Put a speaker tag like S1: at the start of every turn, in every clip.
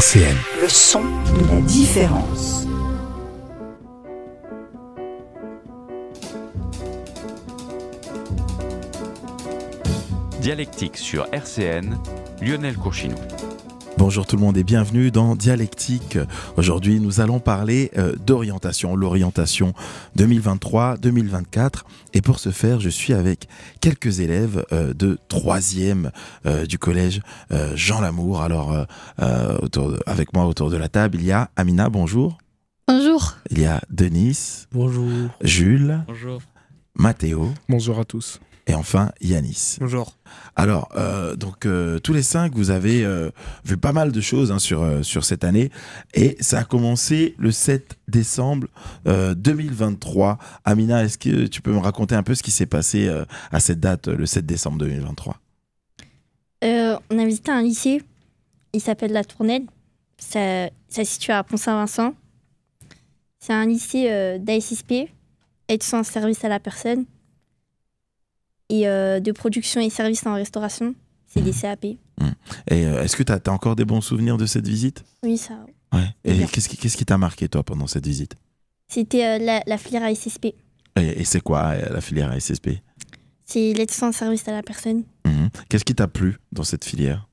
S1: RCN.
S2: Le son de la différence.
S3: Dialectique sur RCN, Lionel Courchinou.
S1: Bonjour tout le monde et bienvenue dans Dialectique. Aujourd'hui, nous allons parler d'orientation, l'orientation 2023-2024. Et pour ce faire, je suis avec quelques élèves de 3e du collège Jean Lamour. Alors, avec moi autour de la table, il y a Amina, bonjour.
S4: Bonjour.
S1: Il y a Denis.
S5: Bonjour.
S1: Jules.
S5: Bonjour.
S1: Mathéo.
S5: Bonjour à tous.
S1: Et enfin, Yanis.
S5: Bonjour.
S1: Alors, tous les 5, vous avez vu pas mal de choses sur cette année. Et ça a commencé le 7 décembre 2023. Amina, est-ce que tu peux me raconter un peu ce qui s'est passé à cette date, le 7 décembre 2023 ?
S4: On a visité un lycée. Il s'appelle La Tournelle. Ça se situe à Pont-Saint-Vincent. C'est un lycée d'ASSP, aide soins service à la personne. Et de production et services en restauration, c'est des CAP.
S1: Et est-ce que tu as encore des bons souvenirs de cette visite ?
S4: Oui, ça.
S1: Ouais. Et
S4: Bien.
S1: qu'est-ce qui t'a marqué, toi, pendant cette visite ?
S4: C'était la filière ASSP.
S1: Et c'est quoi la filière ASSP ?
S4: C'est l'aide soins service à la personne.
S1: Qu'est-ce qui t'a plu dans cette filière ?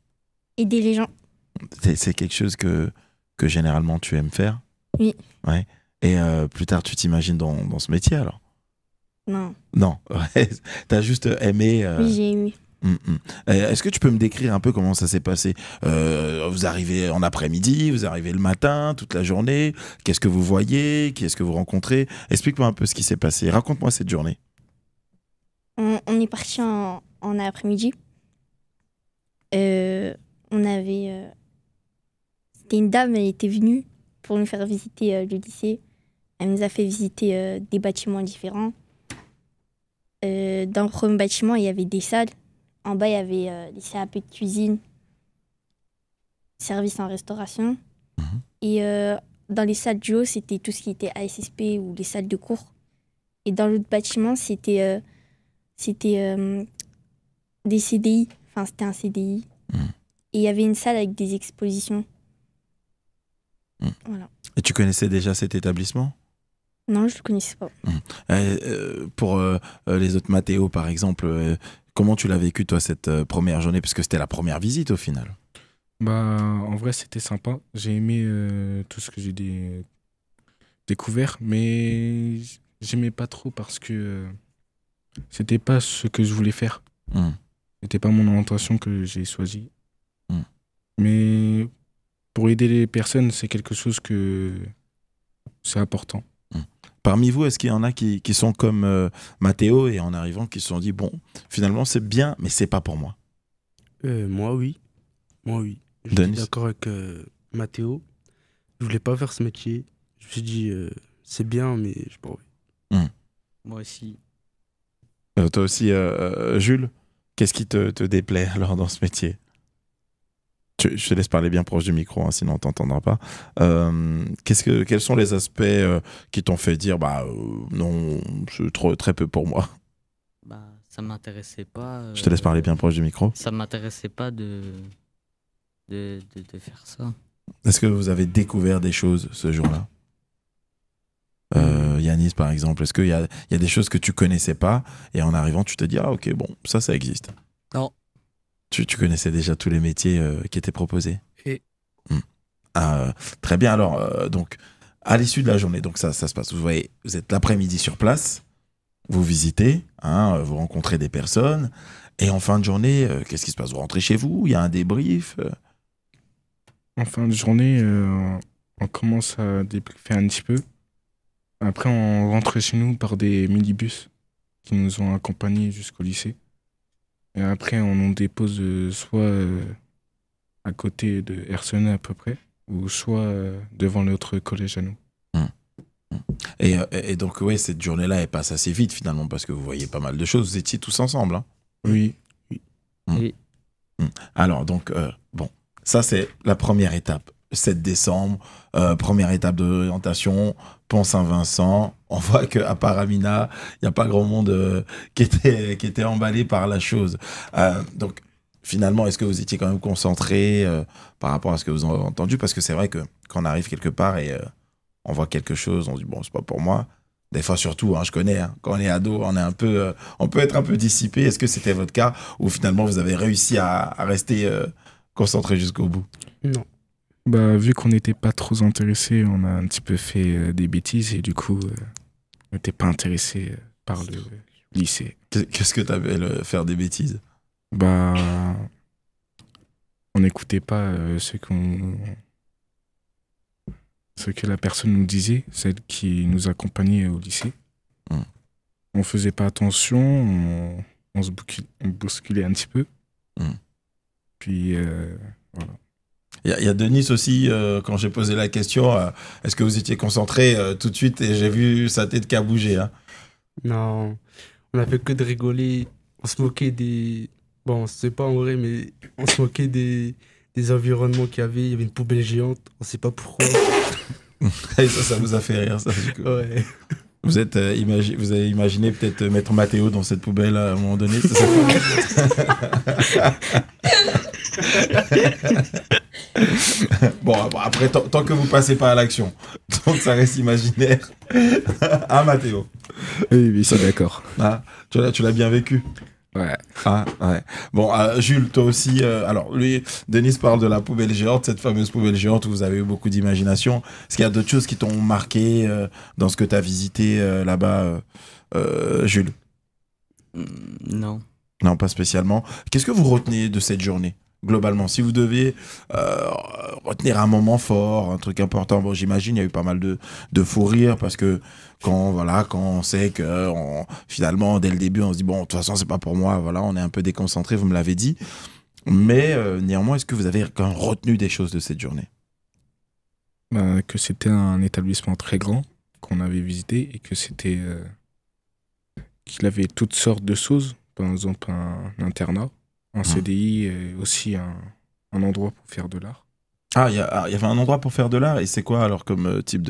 S4: Aider les gens.
S1: C'est quelque chose que généralement tu aimes faire ?
S4: Oui.
S1: Ouais. Et plus tard, tu t'imagines dans ce métier, alors ?
S4: Non.
S1: Non, ouais. T'as juste aimé.
S4: Oui, j'ai aimé.
S1: Est-ce que tu peux me décrire un peu comment ça s'est passé ? Vous arrivez en après-midi, vous arrivez le matin, toute la journée. Qu'est-ce que vous voyez ? Qui est-ce que vous rencontrez ? Explique-moi un peu ce qui s'est passé. Raconte-moi cette journée.
S4: On est parti en après-midi. C'était une dame, elle était venue pour nous faire visiter le lycée. Elle nous a fait visiter des bâtiments différents. Dans le premier bâtiment, il y avait des salles. En bas, il y avait les CAP de cuisine, service en restauration. Et dans les salles du haut, c'était tout ce qui était ASSP ou les salles de cours. Et dans l'autre bâtiment, c'était des CDI. Enfin, c'était un CDI. Et il y avait une salle avec des expositions. Voilà.
S1: Et tu connaissais déjà cet établissement ?
S4: Non, je ne le connaissais pas.
S1: Pour les autres, Mathéo, par exemple, comment tu l'as vécu, toi, cette première journée ? Parce que c'était la première visite, au final.
S5: En vrai, c'était sympa. J'ai aimé tout ce que j'ai découvert, mais j'aimais pas trop parce que c'était pas ce que je voulais faire. C'était pas mon orientation que j'ai choisie. Mais pour aider les personnes, c'est quelque chose que c'est important.
S1: Parmi vous, est-ce qu'il y en a qui sont comme Mathéo et en arrivant qui se sont dit bon, finalement c'est bien, mais c'est pas pour moi?
S6: Moi oui. Je
S1: Denis.
S6: suis d'accord avec Mathéo. Je voulais pas faire ce métier. Je me suis dit c'est bien, mais je pas envie.
S7: Moi aussi.
S1: Toi aussi, Jules, qu'est-ce qui te déplaît alors dans ce métier? Je te laisse parler bien proche du micro, hein, sinon on t'entendra pas. Quels sont les aspects qui t'ont fait dire non, c'est très peu pour moi?
S7: Ça m'intéressait pas.
S1: Je te laisse parler bien proche du micro.
S7: Ça m'intéressait pas de faire ça.
S1: Est-ce que vous avez découvert des choses ce jour-là? Yanis, par exemple, est-ce qu'il y a des choses que tu connaissais pas et en arrivant tu te dis ah ok, bon, ça existe?
S7: Non.
S1: Tu connaissais déjà tous les métiers qui étaient proposés?
S6: Et
S1: très bien, alors, donc, à l'issue de la journée, donc ça se passe, vous voyez, vous êtes l'après-midi sur place, vous visitez, vous rencontrez des personnes, et en fin de journée, qu'est-ce qui se passe? Vous rentrez chez vous? Il y a un débrief?
S5: En fin de journée, on commence à débriefer un petit peu. Après, on rentre chez nous par des minibus qui nous ont accompagnés jusqu'au lycée. Et après, on nous dépose soit à côté de RCN à peu près, ou soit devant notre collège à nous.
S1: Et donc, ouais, cette journée-là, elle passe assez vite finalement, parce que vous voyez pas mal de choses. Vous étiez tous ensemble, hein?
S5: Oui.
S7: Oui.
S1: Alors, donc, bon, ça, c'est la première étape. 7 décembre, première étape d'orientation, Pont-Saint-Vincent. On voit qu'à part Amina, il n'y a pas grand monde qui était emballé par la chose. Donc, finalement, est-ce que vous étiez quand même concentré par rapport à ce que vous avez entendu? Parce que c'est vrai que quand on arrive quelque part et on voit quelque chose, on se dit, bon, c'est pas pour moi. Des fois, surtout, hein, je connais, hein, quand on est ado, on est un peu, on peut être un peu dissipé. Est-ce que c'était votre cas ou finalement vous avez réussi à rester concentré jusqu'au bout?
S6: Non.
S5: Bah, vu qu'on n'était pas trop intéressé, on a un petit peu fait des bêtises et du coup, on n'était pas intéressé par le lycée.
S1: Qu'est-ce que t'appelles faire des bêtises?
S5: Bah, on n'écoutait pas ce que la personne nous disait, celle qui nous accompagnait au lycée. On faisait pas attention, on bousculait un petit peu. Puis, voilà.
S1: Il y a Denis aussi, quand j'ai posé la question, est-ce que vous étiez concentré tout de suite et j'ai vu sa tête qui a bougé. Hein.
S6: Non, on a fait que de rigoler. On se moquait des... Bon, c'est pas en vrai, mais on se moquait des environnements qu'il y avait. Il y avait une poubelle géante, on sait pas pourquoi.
S1: Et ça vous a fait rire, ça, du coup.
S6: Ouais.
S1: Vous avez imaginé peut-être mettre Mathéo dans cette poubelle à un moment donné, c'est ça? Bon, après, tant que vous passez pas à l'action, donc ça reste imaginaire. Ah, Mathéo.
S5: Oui, c'est d'accord.
S1: Ah, tu l'as bien vécu.
S5: Ouais.
S1: Ah, ouais. Bon, Jules, toi aussi. Alors, lui, Denis parle de la poubelle géante, cette fameuse poubelle géante où vous avez eu beaucoup d'imagination. Est-ce qu'il y a d'autres choses qui t'ont marqué dans ce que tu as visité là-bas, Jules?
S7: Non.
S1: Non, pas spécialement. Qu'est-ce que vous retenez de cette journée, globalement? Si vous deviez retenir un moment fort, un truc important, bon, j'imagine il y a eu pas mal de fous rires parce que quand on sait que finalement, dès le début, on se dit, bon, de toute façon, c'est pas pour moi, voilà, on est un peu déconcentré, vous me l'avez dit. Mais néanmoins, est-ce que vous avez quand même retenu des choses de cette journée?
S5: Que c'était un établissement très grand qu'on avait visité et que c'était qu'il avait toutes sortes de choses, par exemple un internat, un CDI et aussi un endroit pour faire de l'art.
S1: Ah, il y avait un endroit pour faire de l'art, et c'est quoi alors comme type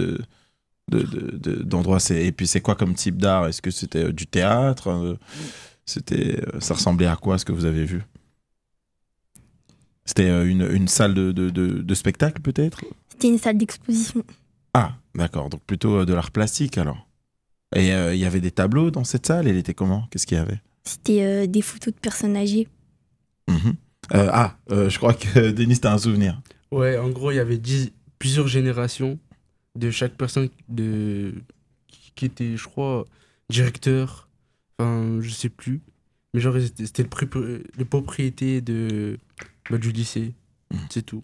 S1: d'endroit, et puis c'est quoi comme type d'art? Est-ce que c'était du théâtre? Ça ressemblait à quoi ce que vous avez vu? C'était une salle de spectacle peut-être?
S4: C'était une salle d'exposition.
S1: Ah, d'accord, donc plutôt de l'art plastique alors. Et il y avait des tableaux dans cette salle, elle était comment? Qu'est-ce qu'il y avait?
S4: C'était des photos de personnes âgées.
S1: Je crois que Denis, t'as un souvenir.
S6: Ouais, en gros, il y avait plusieurs générations de chaque personne qui était, je crois, directeur. Enfin, je sais plus. Mais genre, c'était le propriété du lycée. C'est tout.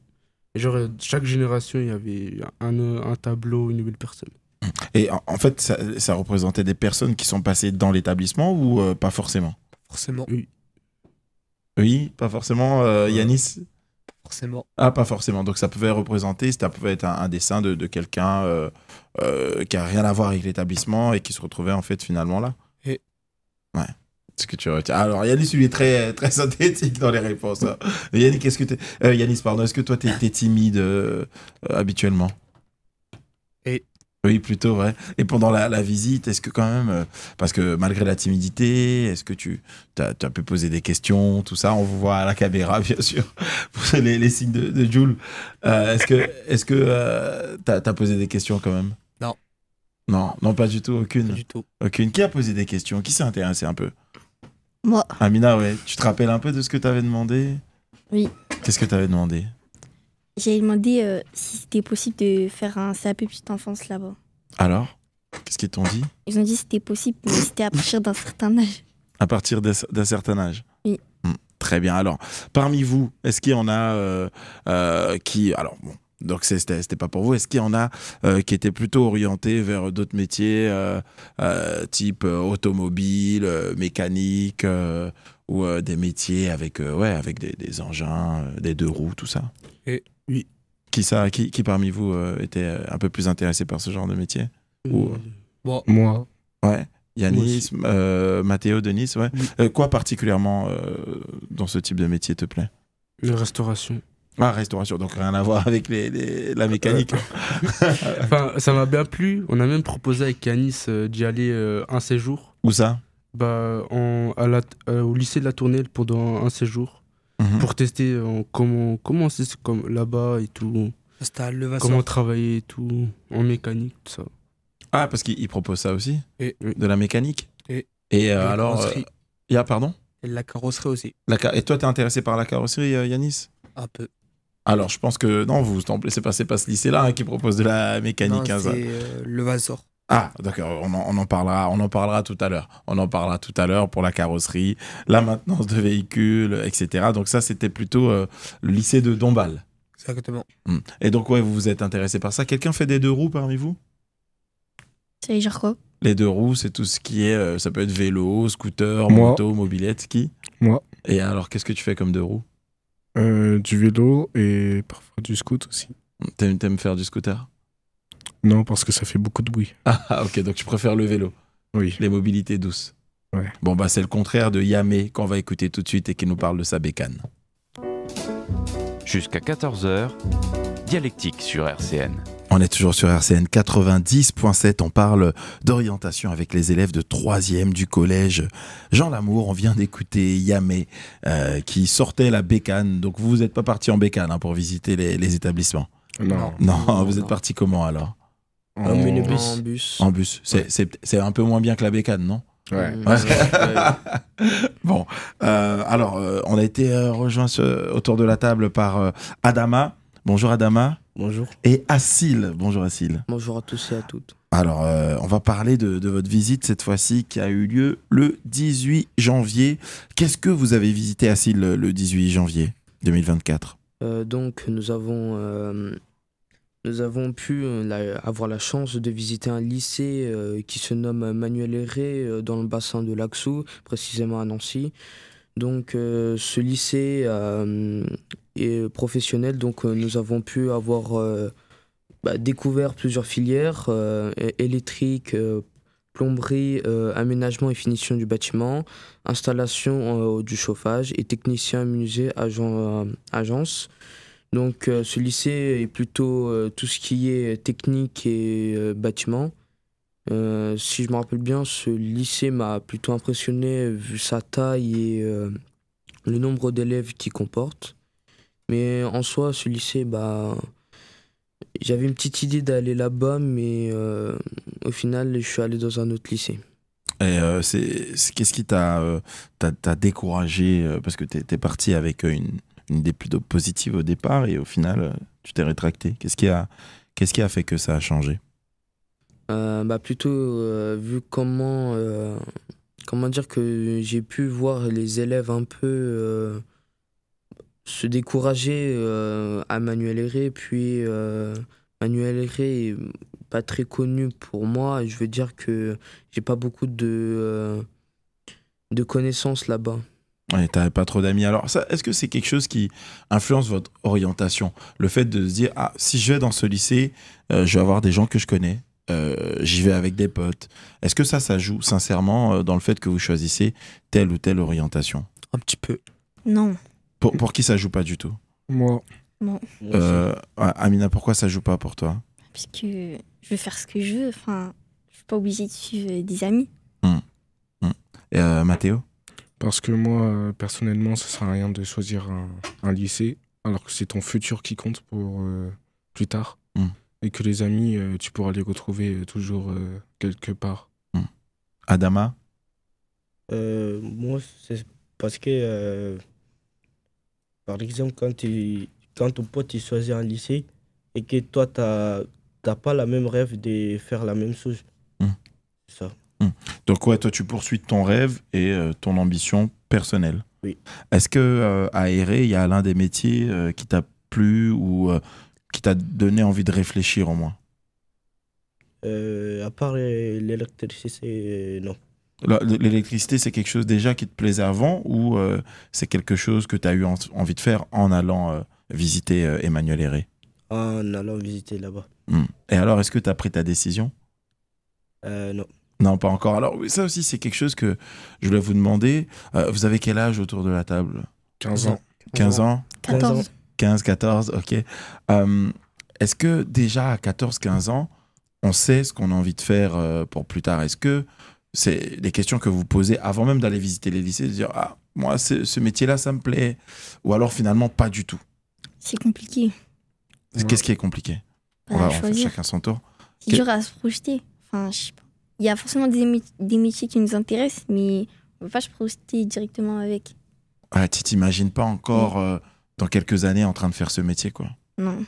S6: Et genre, chaque génération, il y avait un tableau, une nouvelle personne.
S1: Et en fait, ça représentait des personnes qui sont passées dans l'établissement ou pas forcément?
S8: Forcément.
S6: Oui.
S1: Oui, pas forcément, Yanis?
S8: Forcément.
S1: Ah, pas forcément. Donc ça pouvait représenter, ça pouvait être un dessin de quelqu'un qui a rien à voir avec l'établissement et qui se retrouvait en fait finalement là.
S8: Et...
S1: Ouais. Ce que tu retiens. Alors Yanis, lui est très, très synthétique dans les réponses. Hein. Yanis, Yanis, pardon, est-ce que toi t'es timide habituellement? Oui, plutôt, ouais. Et pendant la visite, est-ce que quand même, parce que malgré la timidité, est-ce que tu as pu poser des questions, tout ça? On vous voit à la caméra, bien sûr, pour les signes de Jules. Est-ce que tu as posé des questions quand même?
S8: Non.
S1: Non, pas du tout, aucune.
S8: Pas du tout.
S1: Aucune. Qui a posé des questions? Qui s'est intéressé un peu?
S4: Moi.
S1: Amina, ouais. Tu te rappelles un peu de ce que tu avais demandé?
S4: Oui.
S1: Qu'est-ce que tu avais demandé?
S4: J'ai demandé si c'était possible de faire un CAP petite enfance là-bas.
S1: Alors? Qu'est-ce qu'ils t'ont dit?
S4: Ils ont dit que c'était possible, mais c'était à partir d'un certain âge.
S1: À partir d'un certain âge?
S4: Oui.
S1: Très bien. Alors, parmi vous, est-ce qu'il y en a qui... Alors, bon, donc c'était pas pour vous. Est-ce qu'il y en a qui étaient plutôt orientés vers d'autres métiers, type automobile, mécanique, ou des métiers avec des engins, des deux roues, tout ça?
S6: Oui.
S1: Qui parmi vous était un peu plus intéressé par ce genre de métier? Ou...
S8: Bon.
S5: Moi.
S1: Ouais. Yanis, Mathéo, Denis, ouais.
S6: Oui.
S1: Quoi particulièrement dans ce type de métier te plaît?
S6: La restauration.
S1: Ah, restauration, donc rien à voir avec la mécanique.
S6: Enfin, ça m'a bien plu. On a même proposé avec Yanis d'y aller un séjour.
S1: Où ça?
S6: Au lycée de la Tournelle pendant un séjour. pour tester comment c'est comme là-bas et tout.
S8: C'était à Levasseur.
S6: Comment travailler et tout, en mécanique, tout ça.
S1: Ah, parce qu'il propose ça aussi
S8: Et-
S1: De la mécanique
S8: Et-
S1: Et
S8: la
S1: alors,
S8: carrosserie.
S1: il y a, pardon
S8: Et la carrosserie aussi.
S1: Et toi, t'es intéressé par la carrosserie, Yanis?
S8: Un peu.
S1: Alors, je pense que non, c'est pas ce lycée-là hein, qui propose de la mécanique.
S8: Non,
S1: hein, ça.
S8: c'est Levasseur.
S1: Ah, d'accord, on en parlera tout à l'heure. On en parlera tout à l'heure pour la carrosserie, la maintenance de véhicules, etc. Donc ça, c'était plutôt le lycée de Dombasle.
S8: Exactement.
S1: Et donc, ouais, vous vous êtes intéressé par ça. Quelqu'un fait des 2 roues parmi vous?
S4: Ça veut dire quoi?
S1: Les 2 roues, c'est tout ce qui est, ça peut être vélo, scooter,
S5: Moi.
S1: moto, mobilette, ski.
S5: Moi.
S1: Et alors, qu'est-ce que tu fais comme 2 roues?
S5: Du vélo et parfois du scoot aussi.
S1: T'aimes faire du scooter?
S5: Non, parce que ça fait beaucoup de bruit.
S1: Ah, ok, donc tu préfères le vélo,
S5: Oui.
S1: les mobilités douces.
S5: Ouais.
S1: Bon, bah, c'est le contraire de Yamé qu'on va écouter tout de suite et qui nous parle de sa bécane.
S3: Jusqu'à 14h, Dialectique sur RCN.
S1: On est toujours sur RCN 90.7, on parle d'orientation avec les élèves de 3e du collège Jean Lamour. On vient d'écouter Yamé qui sortait la bécane. Donc vous n'êtes pas parti en bécane hein, pour visiter les établissements?
S5: Non.
S1: Non, vous êtes parti comment alors?
S5: En
S7: minibus.
S8: En bus.
S1: En bus. C'est un peu moins bien que la bécane, non?
S5: Ouais.
S1: Bon, alors on a été rejoint autour de la table par Adama. Bonjour Adama.
S9: Bonjour.
S1: Et Assil. Bonjour Assil.
S9: Bonjour à tous et à toutes.
S1: Alors, on va parler de votre visite cette fois-ci qui a eu lieu le 18 janvier. Qu'est-ce que vous avez visité, Assil, le 18 janvier 2024?
S9: Donc, nous avons pu avoir la chance de visiter un lycée qui se nomme Manuel Héré dans le bassin de l'Axou, précisément à Nancy. Donc, ce lycée est professionnel, donc nous avons pu avoir découvert plusieurs filières, électrique, plomberie, aménagement et finition du bâtiment, installation du chauffage et technicien menuisier agence. Donc ce lycée est plutôt tout ce qui est technique et bâtiment. Si je me rappelle bien, ce lycée m'a plutôt impressionné vu sa taille et le nombre d'élèves qu'il comporte. Mais en soi, ce lycée, j'avais une petite idée d'aller là-bas, mais au final, je suis allé dans un autre lycée.
S1: Et qu'est-ce qui t'a découragé parce que t'es parti avec une idée plutôt positive au départ et au final, tu t'es rétracté. Qu'est-ce qui a fait que ça a changé?
S9: Plutôt vu comment dire que j'ai pu voir les élèves un peu se décourager à Manuel Héré, puis Manuel Héré est pas très connu pour moi, je veux dire que j'ai pas beaucoup de connaissances là-bas.
S1: Ouais, t'avais pas trop d'amis. Alors, est-ce que c'est quelque chose qui influence votre orientation? Le fait de se dire, ah, si je vais dans ce lycée, je vais avoir des gens que je connais, j'y vais avec des potes. Est-ce que ça joue sincèrement dans le fait que vous choisissez telle ou telle orientation?
S8: Un petit peu.
S4: Non.
S1: Pour qui ça joue pas du tout?
S5: Moi.
S1: Amina, pourquoi ça joue pas pour toi?
S4: Parce que je veux faire ce que je veux. Enfin, je suis pas obligée de suivre des amis.
S1: Et Mathéo?
S5: Parce que moi, personnellement, ça sert à rien de choisir un lycée, alors que c'est ton futur qui compte pour plus tard. Et que les amis, tu pourras les retrouver toujours quelque part.
S1: Adama?
S10: Moi, c'est parce que, par exemple, quand ton pote il choisit un lycée et que toi, t'as pas la même rêve de faire la même chose. C'est ça.
S1: Donc ouais, toi tu poursuis ton rêve et ton ambition personnelle.
S10: Oui.
S1: Est-ce que à Héré, il y a l'un des métiers qui t'a plu ou qui t'a donné envie de réfléchir au moins?
S10: À part l'électricité, non.
S1: L'électricité, c'est quelque chose déjà qui te plaisait avant ou c'est quelque chose que tu as eu envie de faire en allant visiter Emmanuel Héré?
S10: En allant visiter là-bas.
S1: Et alors, est-ce que tu as pris ta décision?
S10: Non.
S1: Non, pas encore. Alors, ça aussi, c'est quelque chose que je voulais vous demander. Vous avez quel âge autour de la table?
S5: 15 ans.
S1: 15 ans?
S4: 14.
S1: 15, 14, ok. Est-ce que déjà à 14, 15 ans, on sait ce qu'on a envie de faire pour plus tard? Est-ce que C'est des questions que vous posez avant même d'aller visiter les lycées, de dire ah moi ce métier-là ça me plaît, ou alors finalement pas du tout.
S4: C'est compliqué.
S1: Qu'est-ce qui est compliqué? On va faire chacun son tour.
S4: C'est dur à se projeter. Enfin, je sais pas. Il y a forcément des métiers qui nous intéressent, mais on ne peut pas se projeter directement avec.
S1: Ouais, tu t'imagines pas encore dans quelques années en train de faire ce métier, quoi.
S4: Non.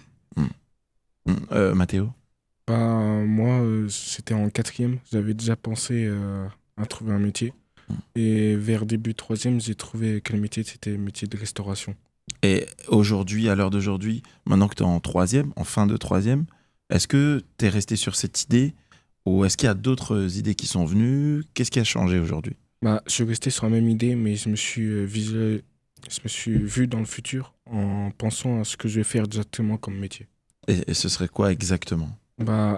S1: Mathéo?
S5: Moi, c'était en 4e. J'avais déjà pensé à trouver un métier. Et vers début 3e, j'ai trouvé quel métier c'était le métier de restauration.
S1: Et aujourd'hui, à l'heure d'aujourd'hui, maintenant que tu es en 3e, en fin de 3e, est-ce que tu es resté sur cette idée ou est-ce qu'il y a d'autres idées qui sont venues? Qu'est-ce qui a changé aujourd'hui?
S5: Je suis resté sur la même idée, mais je me suis vu dans le futur en pensant à ce que je vais faire exactement comme métier.
S1: Et ce serait quoi exactement?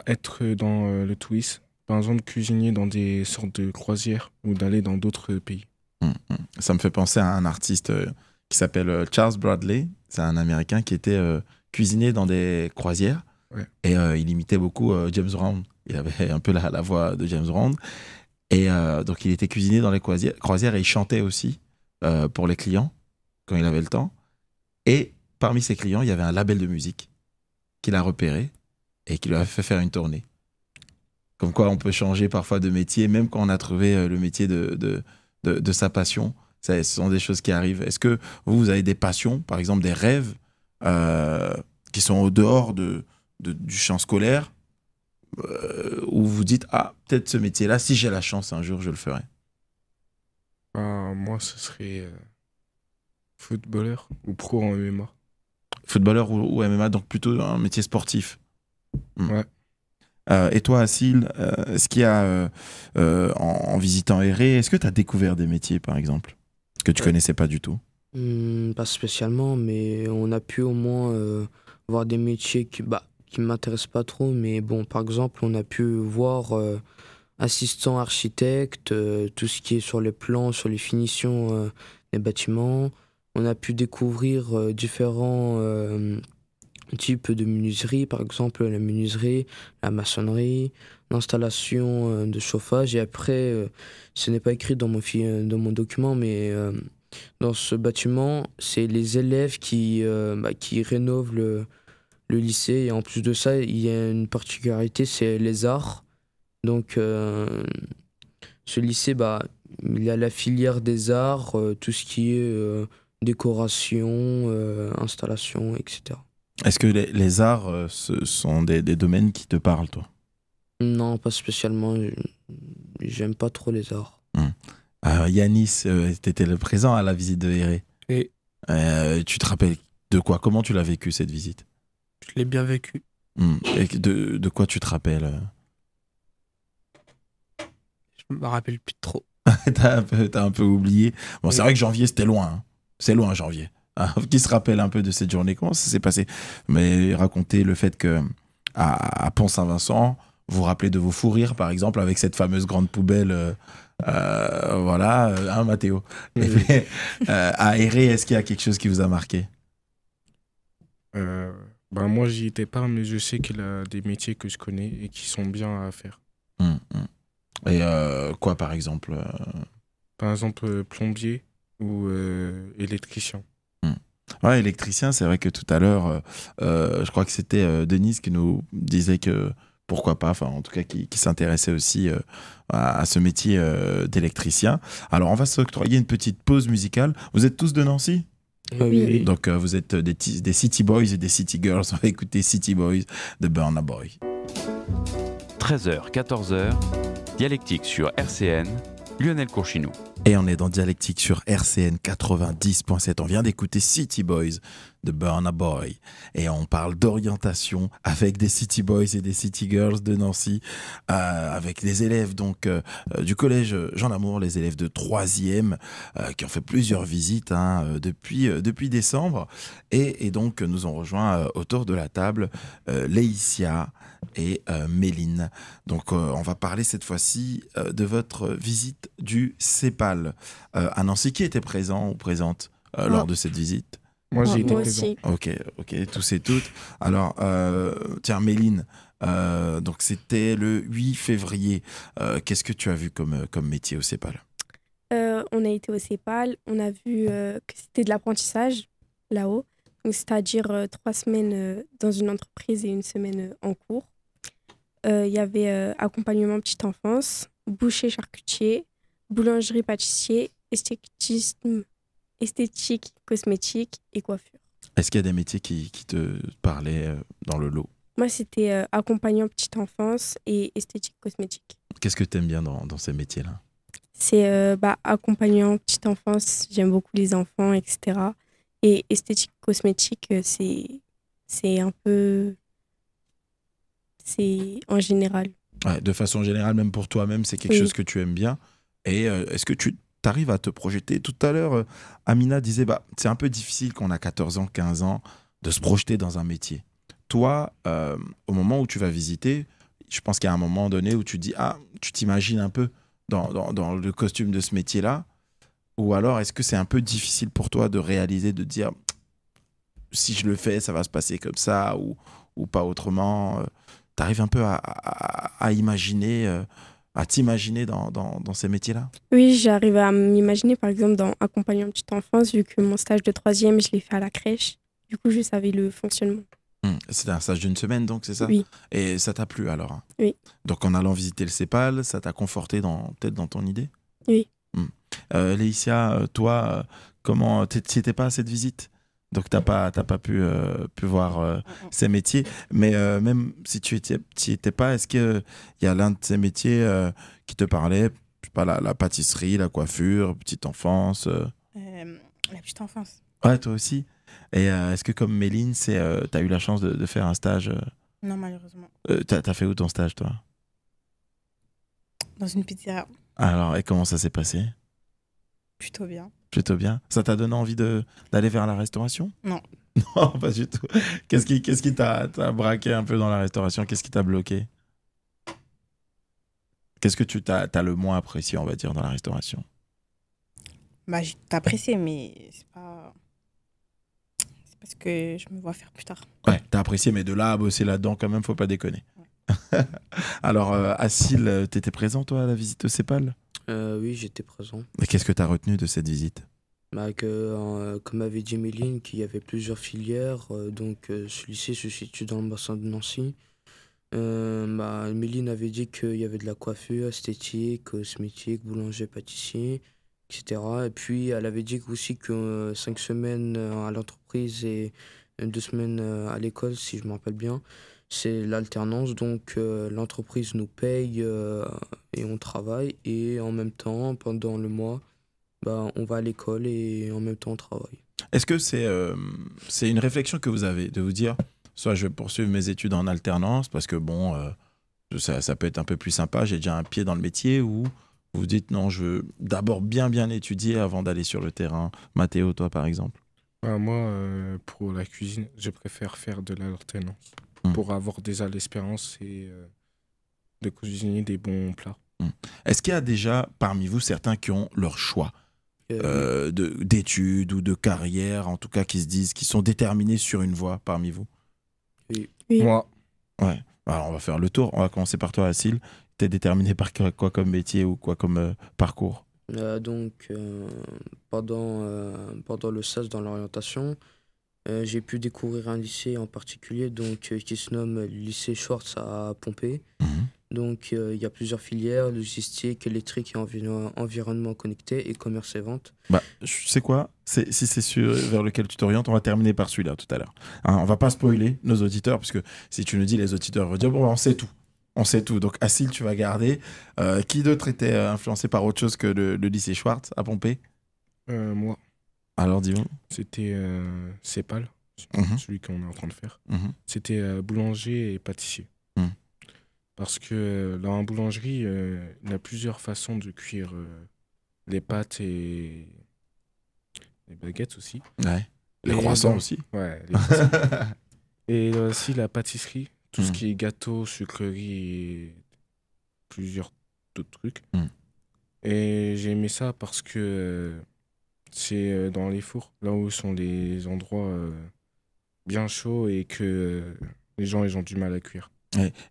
S5: Être dans le tourisme, par exemple cuisinier dans des sortes de croisières ou d'aller dans d'autres pays.
S1: Ça me fait penser à un artiste qui s'appelle Charles Bradley. C'est un Américain qui était cuisinier dans des croisières.
S5: Ouais.
S1: Et il imitait beaucoup James Brown. Il avait un peu la voix de James Brown. Et donc il était cuisinier dans les croisières et il chantait aussi pour les clients quand il avait le temps. Et parmi ses clients, il y avait un label de musique qu'il a repéré et qui lui a fait faire une tournée. Comme quoi on peut changer parfois de métier, même quand on a trouvé le métier de sa passion. Ce sont des choses qui arrivent. Est-ce que vous avez des passions, par exemple des rêves qui sont au dehors du champ scolaire où vous dites ah peut-être ce métier-là, si j'ai la chance un jour je le ferai?
S5: Moi ce serait footballeur ou pro en MMA.
S1: Footballeur ou MMA, donc plutôt un métier sportif.
S5: Ouais.
S1: Et toi, Assil, est-ce qu'il y a, en visitant Héré, est-ce que tu as découvert des métiers, par exemple, que tu connaissais pas du tout?
S9: Pas spécialement, mais on a pu au moins voir des métiers qui m'intéressent pas trop. Mais bon, par exemple, on a pu voir assistant architecte, tout ce qui est sur les plans, sur les finitions des bâtiments. On a pu découvrir différents types de menuiserie, par exemple la menuiserie, la maçonnerie, l'installation de chauffage. Et après, ce n'est pas écrit dans mon document, mais dans ce bâtiment, c'est les élèves qui rénovent le lycée. Et en plus de ça, il y a une particularité, c'est les arts. Donc, ce lycée, il y a la filière des arts, tout ce qui est décoration, installation, etc.
S1: Est-ce que les arts, ce sont des domaines qui te parlent, toi?
S9: Non, pas spécialement. J'aime pas trop les arts.
S1: Yanis, tu étais le présent à la visite de Héré.
S8: Oui.
S1: Tu te rappelles de quoi? Comment tu l'as vécu, cette visite?
S8: Je l'ai bien vécu.
S1: Et de quoi tu te rappelles?
S8: Je me rappelle plus trop.
S1: T'as un peu oublié. Bon, c'est vrai que janvier, c'était loin. Hein. C'est loin, janvier. Qui se rappelle un peu de cette journée? Comment ça s'est passé? Mais racontez le fait que à Pont-Saint-Vincent, vous vous rappelez de vos fous rires, par exemple, avec cette fameuse grande poubelle. Voilà, Mathéo.
S5: Oui.
S1: Et puis, à Héré, est-ce qu'il y a quelque chose qui vous a marqué?
S5: Moi, j'y étais pas, mais je sais qu'il y a des métiers que je connais et qui sont bien à faire.
S1: Et quoi, par exemple?
S5: Par exemple, plombier ou électricien.
S1: Ouais, électricien, c'est vrai que tout à l'heure, je crois que c'était Denise qui nous disait que pourquoi pas, enfin en tout cas qui s'intéressait aussi à ce métier d'électricien. Alors on va s'octroyer une petite pause musicale. Vous êtes tous de Nancy?
S4: Oui.
S1: Donc vous êtes des City Boys et des City Girls. On va écouter City Boys de Burna Boy.
S3: 13h, 14h, Dialectique sur RCN, Lionel Courchinou.
S1: Et on est dans Dialectique sur RCN 90.7. On vient d'écouter City Boys de Burna Boy. Et on parle d'orientation avec des City Boys et des City Girls de Nancy, avec des élèves donc du collège Jean Lamour, les élèves de 3e, qui ont fait plusieurs visites depuis décembre. Et donc nous ont rejoint autour de la table Léicia et Méline. Donc on va parler cette fois-ci de votre visite du CEPAL à Nancy. Qui était présent ou présente lors de cette visite?
S5: Moi, j'ai été
S4: moi
S5: présent.
S4: aussi.
S1: Ok, tous et toutes. Alors, tiens, Méline, Donc c'était le 8 février. Qu'est-ce que tu as vu comme métier au CEPAL?
S11: On a été au CEPAL, on a vu que c'était de l'apprentissage là-haut, donc c'est-à-dire 3 semaines dans une entreprise et une semaine en cours. Il y avait accompagnement petite enfance, boucher charcutier, boulangerie pâtissier, esthétisme, esthétique, cosmétique et coiffure.
S1: Est-ce qu'il y a des métiers qui te parlaient dans le lot?
S11: Moi, c'était accompagnant petite enfance et esthétique cosmétique.
S1: Qu'est-ce que tu aimes bien dans ces métiers-là?
S11: C'est accompagnant petite enfance, j'aime beaucoup les enfants, etc. Et esthétique cosmétique, c'est un peu... C'est en général.
S1: Ouais, de façon générale, même pour toi-même, c'est quelque chose que tu aimes bien. Et est-ce que tu arrives à te projeter? Tout à l'heure, Amina disait, c'est un peu difficile quand on a 14 ans, 15 ans, de se projeter dans un métier. Toi, au moment où tu vas visiter, je pense qu'il y a un moment donné où tu dis, tu t'imagines un peu dans le costume de ce métier-là. Ou alors, est-ce que c'est un peu difficile pour toi de réaliser, de dire, si je le fais, ça va se passer comme ça ou pas autrement? Tu arrives un peu à imaginer, à t'imaginer dans ces métiers-là?
S11: Oui, j'arrive à m'imaginer, par exemple, dans accompagnant petite enfance, vu que mon stage de 3e, je l'ai fait à la crèche. Du coup, je savais le fonctionnement.
S1: C'était un stage d'une semaine, donc, c'est ça?
S11: Oui.
S1: Et ça t'a plu, alors, hein?
S11: Oui.
S1: Donc, en allant visiter le CEPAL, ça t'a conforté peut-être dans ton idée?
S11: Oui.
S1: Léicia, toi, comment t'y étais pas à cette visite? Donc, t'as pas pu voir ces métiers. Mais même si tu t'y étais pas, est-ce qu'il y a l'un de ces métiers qui te parlait? Je sais pas, la pâtisserie, la coiffure, petite enfance
S12: La petite enfance.
S1: Ouais, toi aussi. Et est-ce que, comme Méline, t'as eu la chance de faire un stage
S12: Non, malheureusement.
S1: T'as fait où ton stage, toi?
S12: Dans une pizzeria.
S1: Alors, et comment ça s'est passé?
S12: Plutôt bien.
S1: Plutôt bien. Ça t'a donné envie d'aller vers la restauration?
S12: Non.
S1: Non, pas du tout. Qu'est-ce qui t'a braqué un peu dans la restauration? Qu'est-ce qui t'a bloqué? Qu'est-ce que tu t'as le moins apprécié, on va dire, dans la restauration?
S12: J'ai apprécié, mais c'est pas... C'est parce que je me vois faire plus tard.
S1: Ouais, t'as apprécié, mais de là à bosser là-dedans, quand même, faut pas déconner. Ouais. Alors, Assil, t'étais présent, toi, à la visite au CEPAL?
S9: Oui, j'étais présent.
S1: Et qu'est-ce que t'as retenu de cette visite?
S9: Comme avait dit Méline, qu'il y avait plusieurs filières. Donc, ce lycée se situe dans le bassin de Nancy. Méline avait dit qu'il y avait de la coiffure, esthétique, cosmétique, boulanger, pâtissier, etc. Et puis, elle avait dit aussi que 5 semaines à l'entreprise et 2 semaines à l'école, si je me rappelle bien, c'est l'alternance. Donc, l'entreprise nous paye et on travaille. Et en même temps, pendant le mois, on va à l'école et en même temps, on travaille.
S1: Est-ce que c'est une réflexion que vous avez de vous dire, soit je vais poursuivre mes études en alternance parce que ça peut être un peu plus sympa, j'ai déjà un pied dans le métier, ou vous dites non, je veux d'abord bien étudier avant d'aller sur le terrain? Mathéo, toi par exemple?
S5: Moi, pour la cuisine, je préfère faire de l'alternance pour avoir déjà l'expérience et de cuisiner des bons plats.
S1: Est-ce qu'il y a déjà parmi vous certains qui ont leur choix d'études ou de carrière, en tout cas qui se disent, qui sont déterminés sur une voie parmi vous?
S9: Oui.
S5: Moi.
S1: Ouais. Alors on va faire le tour. On va commencer par toi, Assil. T'es déterminé par quoi comme métier ou quoi comme parcours?
S9: Pendant le stage dans l'orientation, j'ai pu découvrir un lycée en particulier qui se nomme le lycée Schwartz à Pompée. Donc, il y a plusieurs filières: logistique, électrique et environnement connecté, et commerce et vente.
S1: Je sais quoi, si c'est vers lequel tu t'orientes, on va terminer par celui-là tout à l'heure. On va pas spoiler nos auditeurs, parce que si tu nous dis, les auditeurs vont dire, on sait tout. On sait tout. Donc, Assil, tu vas garder. Qui d'autre était influencé par autre chose que le lycée Schwartz à Pompée?
S5: Moi.
S1: Alors, dis-moi.
S5: C'était CEPAL, celui qu'on est en train de faire. C'était boulanger et pâtissier. Parce que dans la boulangerie, il y a plusieurs façons de cuire les pâtes et les baguettes aussi.
S1: Ouais. Les croissants aussi.
S5: Ouais. Les croissants. Et aussi la pâtisserie, tout ce qui est gâteau, sucrerie et plusieurs d'autres trucs. Et j'ai aimé ça parce que c'est dans les fours, là où sont les endroits bien chauds et que les gens ils ont du mal à cuire.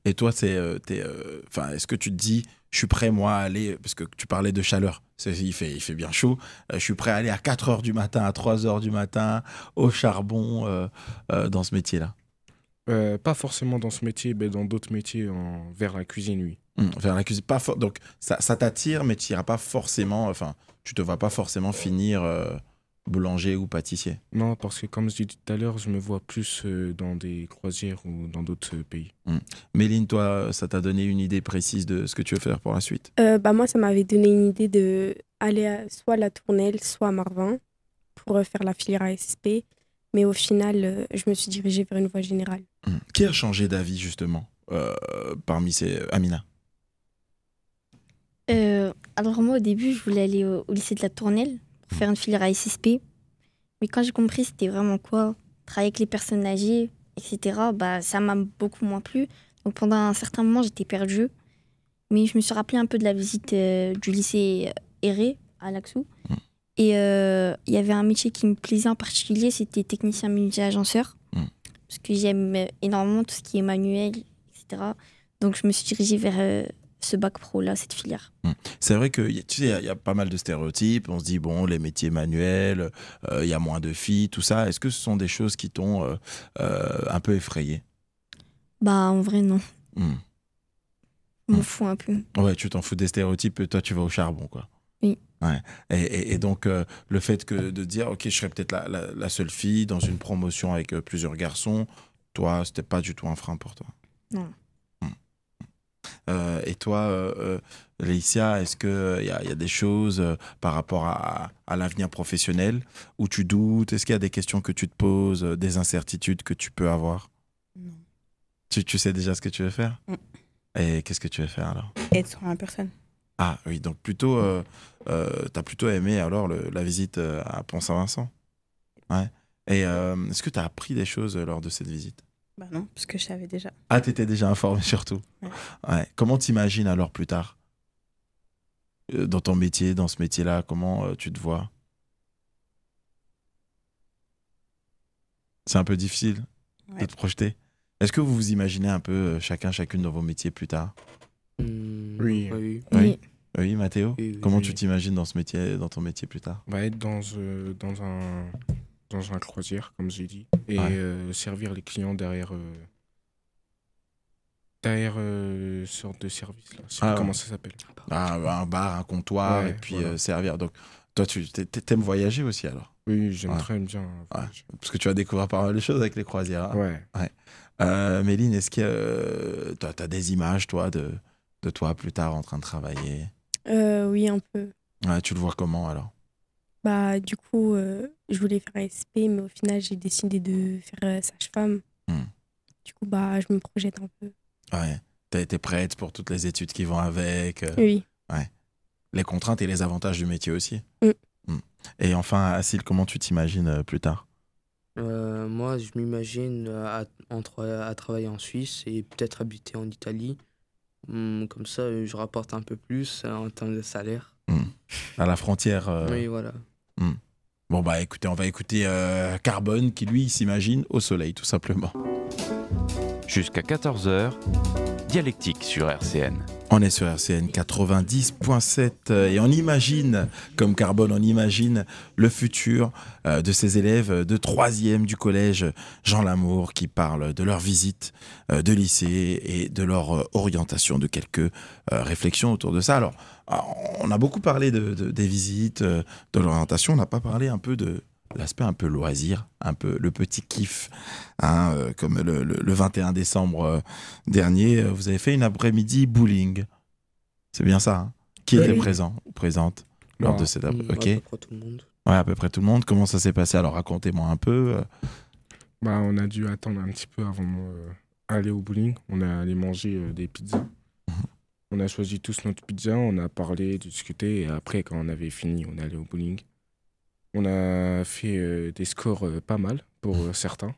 S1: Et toi, est-ce que tu te dis, je suis prêt, moi, à aller, parce que tu parlais de chaleur, il fait bien chaud, je suis prêt à aller à 4 heures du matin, à 3 heures du matin, au charbon, dans ce métier-là?
S5: Pas forcément dans ce métier, mais dans d'autres métiers vers la cuisine, oui.
S1: Vers la cuisine, donc ça t'attire, mais tu iras pas forcément, tu te vois pas forcément finir boulanger ou pâtissier.
S5: Non, parce que comme je disais tout à l'heure, je me vois plus dans des croisières ou dans d'autres pays.
S1: Méline, toi, ça t'a donné une idée précise de ce que tu veux faire pour la suite?
S11: Moi, ça m'avait donné une idée d'aller soit à la Tournelle, soit à Marvin pour faire la filière ASSP. Mais au final, je me suis dirigée vers une voie générale.
S1: Qui a changé d'avis, justement, parmi ces... Amina?
S4: Alors moi, au début, je voulais aller au lycée de la Tournelle pour faire une filière ASSP. Mais quand j'ai compris c'était vraiment quoi, travailler avec les personnes âgées, etc., ça m'a beaucoup moins plu. Donc pendant un certain moment, j'étais perdue. Mais je me suis rappelé un peu de la visite du lycée Héré à Laxou. Et il y avait un métier qui me plaisait en particulier, c'était technicien multi-agenceur. Parce que j'aime énormément tout ce qui est manuel, etc. Donc je me suis dirigée vers ce bac pro-là, cette filière.
S1: C'est vrai que tu sais, il y a pas mal de stéréotypes. On se dit, bon, les métiers manuels, il y a moins de filles, tout ça. Est-ce que ce sont des choses qui t'ont un peu effrayé?
S4: En vrai, non. Je m'en fous un peu.
S1: Ouais, tu t'en fous des stéréotypes, toi tu vas au charbon, quoi.
S4: Oui.
S1: Ouais. Et donc, le fait de dire, ok, je serais peut-être la seule fille dans une promotion avec plusieurs garçons, toi, c'était pas du tout un frein pour toi?
S4: Non.
S1: Et toi, Laïcia, est-ce qu'il y a des choses par rapport à l'avenir professionnel où tu doutes? Est-ce qu'il y a des questions que tu te poses, des incertitudes que tu peux avoir?
S12: Non.
S1: Tu sais déjà ce que tu veux faire? Et qu'est-ce que tu veux faire alors?
S12: Être sur la personne.
S1: Ah oui, donc plutôt, t'as plutôt aimé alors la visite à Pont-Saint-Vincent? Ouais. Et est-ce que tu as appris des choses lors de cette visite?
S12: Non, parce que je savais déjà.
S1: Ah, t'étais déjà informé surtout. Ouais. Comment t'imagines alors plus tard? Dans ton métier, dans ce métier-là, comment tu te vois? C'est un peu difficile de te projeter. Est-ce que vous vous imaginez un peu chacune dans vos métiers plus tard?
S5: Oui.
S1: Oui, Mathéo?
S9: Oui.
S1: Comment tu t'imagines dans ton métier plus tard?
S5: Être dans un croisière, comme j'ai dit, et servir les clients derrière sorte de service là. Je sais pas comment ça s'appelle.
S1: Un bar, un comptoir, et puis servir. Donc toi, tu t'aimes voyager aussi alors?
S5: Oui, j'aime très bien voyager.
S1: Parce que tu vas découvrir pas mal de choses avec les croisières. Méline, est-ce que tu as des images toi de toi plus tard en train de travailler?
S11: Oui, un peu.
S1: Tu le vois comment alors?
S11: Du coup, je voulais faire ASP, mais au final, j'ai décidé de faire sage-femme. Du coup, je me projette un peu.
S1: Ouais. T'as été prête pour toutes les études qui vont avec?
S11: Oui.
S1: Ouais. Les contraintes et les avantages du métier aussi? Et enfin, Assil, comment tu t'imagines plus tard?
S9: Moi, je m'imagine à travailler en Suisse et peut-être habiter en Italie. Comme ça, je rapporte un peu plus en termes de salaire.
S1: À la frontière.
S9: Oui, voilà.
S1: Bon, écoutez, on va écouter Carbone qui, lui, s'imagine au soleil, tout simplement.
S3: Jusqu'à 14h, Dialectique sur RCN.
S1: On est sur RCN 90.7 et on imagine, comme Carbone, on imagine le futur de ces élèves de 3e du collège Jean Lamour qui parlent de leur visite de lycée et de leur orientation, de quelques réflexions autour de ça. Alors, on a beaucoup parlé des visites, de l'orientation, on n'a pas parlé un peu de l'aspect un peu loisir, un peu le petit kiff, comme le 21 décembre dernier, vous avez fait une après-midi bowling. C'est bien ça, hein? Qui était présent ou présente lors de cette après-midi?
S9: À peu près tout le monde.
S1: Ouais, à peu près tout le monde. Comment ça s'est passé? Alors racontez-moi un peu.
S5: On a dû attendre un petit peu avant d'aller au bowling. On est allé manger des pizzas. On a choisi tous notre pizza, on a parlé, discuté, et après, quand on avait fini, on est allé au bowling. On a fait des scores pas mal pour certains.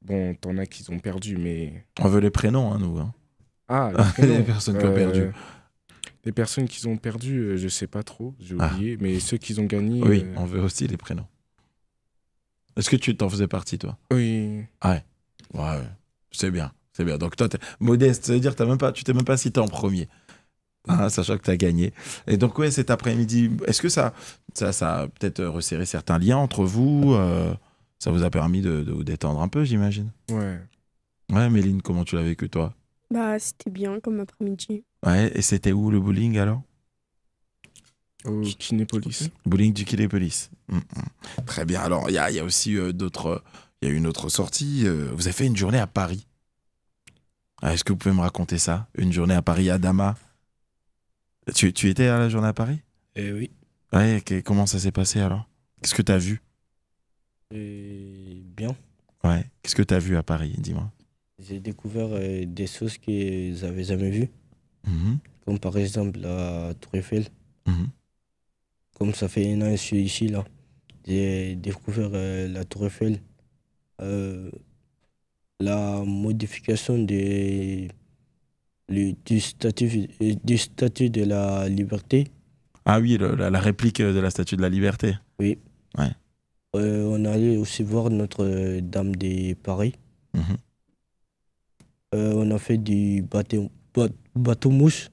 S5: Bon, t'en as qui ont perdu, mais...
S1: On veut les prénoms, nous.
S5: Ah, les prénoms.
S1: Les personnes qui ont perdu.
S5: Les personnes qui ont perdu, je sais pas trop, j'ai oublié. Mais ceux qui ont gagné...
S1: Oui, on veut aussi les prénoms. Est-ce que tu t'en faisais partie, toi?
S5: Oui.
S1: Ouais, c'est bien. C'est bien. Donc toi, t'es modeste, ça veut dire que tu t'es même pas cité en premier. Sachant que tu as gagné. Et donc, ouais, cet après-midi, est-ce que ça a peut-être resserré certains liens entre vous ça vous a permis de vous détendre un peu, j'imagine.
S5: Ouais.
S1: Ouais, Méline, comment tu l'as vécu, toi?
S11: Bah, c'était bien comme après-midi.
S1: Ouais, et c'était où le bowling alors?
S5: Au Kinépolis.
S1: Bowling du Kinépolis. Très bien. Alors, il y a aussi d'autres. Il y a une autre sortie. Vous avez fait une journée à Paris. Est-ce que vous pouvez me raconter ça? Une journée à Paris, à Dama. Tu étais à la journée à Paris?
S10: Oui.
S1: Ouais, comment ça s'est passé alors? Qu'est-ce que tu as vu?
S10: Bien.
S1: Ouais, qu'est-ce que tu as vu à Paris? Dis-moi.
S10: J'ai découvert des choses qu'ils n'avaient jamais vues. Comme par exemple la Tour Eiffel. Comme ça fait un an que je suis ici, là. J'ai découvert la Tour Eiffel. La modification du statut de la liberté.
S1: Ah oui, la réplique de la Statue de la Liberté.
S10: Oui.
S1: Ouais.
S10: On allait aussi voir Notre-Dame de Paris. On a fait du bateau-mouche.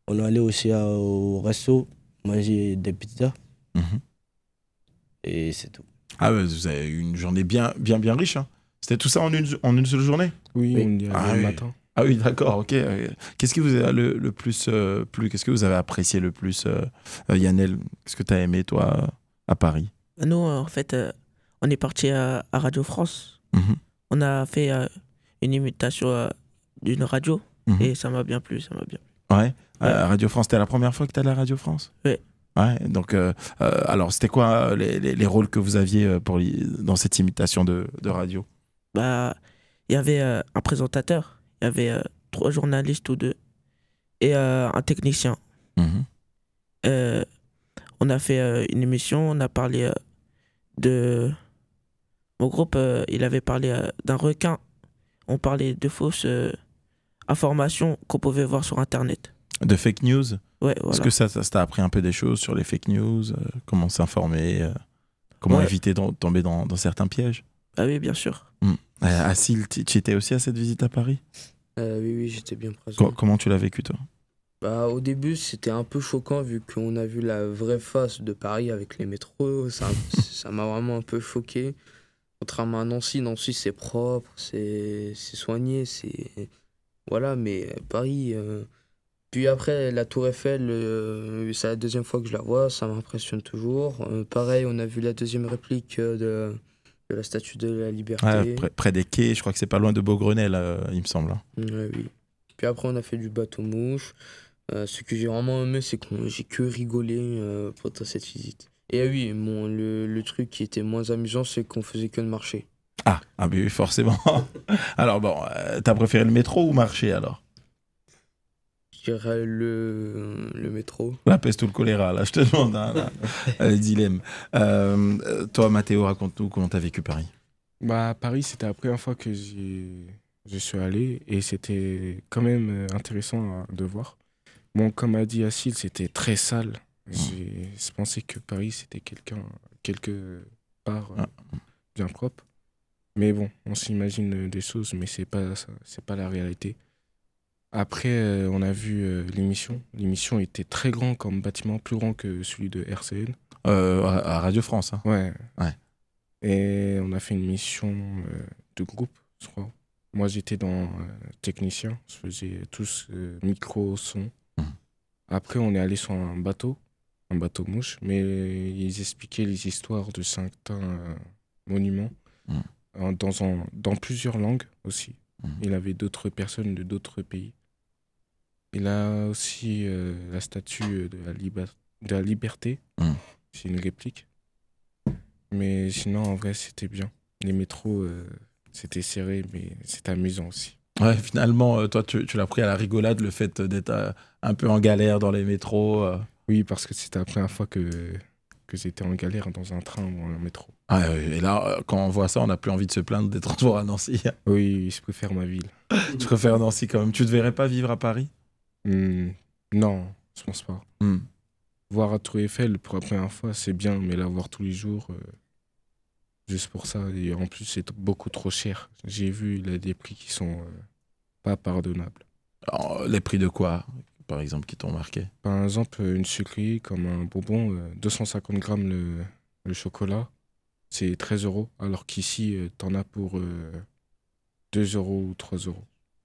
S10: On allait aussi au resto manger des pizzas. Et c'est tout.
S1: Ah ouais, vous avez eu une journée bien riche. Hein. C'était tout ça en une seule journée?
S5: Oui, on y allait le matin.
S1: Ah oui, d'accord, ok. Qu'est-ce qui vous a le plus plu? Qu'est-ce que vous avez apprécié le plus, Yannel? Qu'est-ce que tu as aimé, toi, à Paris?
S13: Nous, en fait, on est parti à Radio France. On a fait une imitation d'une radio et ça m'a bien plu,
S1: Ouais. Radio France, c'était la première fois que tu allais à Radio France?
S13: Oui.
S1: Ouais, donc, alors, c'était quoi les rôles que vous aviez dans cette imitation de radio?
S13: Bah, il y avait un présentateur, il y avait 3 journalistes ou 2 et un technicien. On a fait une émission, on a parlé de... Mon groupe, il avait parlé d'un requin. On parlait de fausses informations qu'on pouvait voir sur Internet.
S1: De fake news?
S13: Ouais,
S1: Est-ce
S13: voilà.
S1: que ça t'a appris un peu des choses sur les fake news? Comment s'informer? Comment éviter de tomber dans certains pièges?
S13: Ah oui, bien sûr.
S1: Assil, tu étais aussi à cette visite à Paris?
S9: Oui, j'étais bien présent.
S1: Comment tu l'as vécu, toi?
S9: Bah, au début, c'était un peu choquant vu qu'on a vu la vraie face de Paris avec les métros. Ça m'a vraiment un peu choqué. Contrairement à Nancy, c'est propre, c'est soigné, c'est... Voilà, mais Paris... Puis après, la Tour Eiffel, c'est la deuxième fois que je la vois, ça m'impressionne toujours. Pareil, on a vu la deuxième réplique de la Statue de la Liberté.
S1: Ouais, près des quais, je crois que c'est pas loin de Beaugrenelle, il me semble.
S9: Oui. Puis après, on a fait du bateau-mouche. Ce que j'ai vraiment aimé, c'est que j'ai que rigolé pendant cette visite. Et oui, le truc qui était moins amusant, c'est qu'on faisait que de marcher.
S1: Ah oui, forcément. Alors bon, t'as préféré le métro ou marcher alors?
S9: Je dirais le métro.
S1: La peste ou le choléra, là, je te demande un dilemme. Toi, Mathéo, raconte-nous comment t'as vécu Paris.
S5: Bah, Paris, c'était la première fois que je suis allé et c'était quand même intéressant de voir. Bon, comme a dit Assil, c'était très sale. J'ai pensé que Paris, c'était quelque part bien propre. Mais bon, on s'imagine des choses, mais c'est pas la réalité. Après, on a vu l'émission. L'émission était très grand comme bâtiment, plus grand que celui de RCN.
S1: À Radio France. Hein.
S5: Ouais. Et on a fait une mission de groupe, je crois. Moi, j'étais dans technicien. Je faisais tous micro, son. Après, on est allé sur un bateau-mouche, mais ils expliquaient les histoires de certains monuments dans plusieurs langues aussi. Il avait d'autres personnes de d'autres pays. Il a aussi la statue de la liberté. C'est une réplique. Mais sinon, en vrai, c'était bien. Les métros, c'était serré, mais c'était amusant aussi.
S1: Ouais, finalement, toi, tu l'as pris à la rigolade, le fait d'être un peu en galère dans les métros.
S5: Oui, parce que c'était la première fois que j'étais en galère dans un train ou un métro.
S1: Ah, et là, quand on voit ça, on n'a plus envie de se plaindre des transports à Nancy.
S5: Oui, je préfère ma ville.
S1: Tu préfères Nancy quand même. Tu ne te verrais pas vivre à Paris?
S5: Non, je pense pas. Voir la Tour Eiffel pour la première fois, c'est bien, mais la voir tous les jours, juste pour ça. Et en plus, c'est beaucoup trop cher. J'ai vu des prix qui sont pas pardonnable.
S1: Alors, les prix de quoi, par exemple, qui t'ont marqué?
S5: Par exemple, une sucrerie comme un bonbon, 250 grammes le chocolat, c'est 13 €, alors qu'ici, t'en as pour 2 € ou 3 €.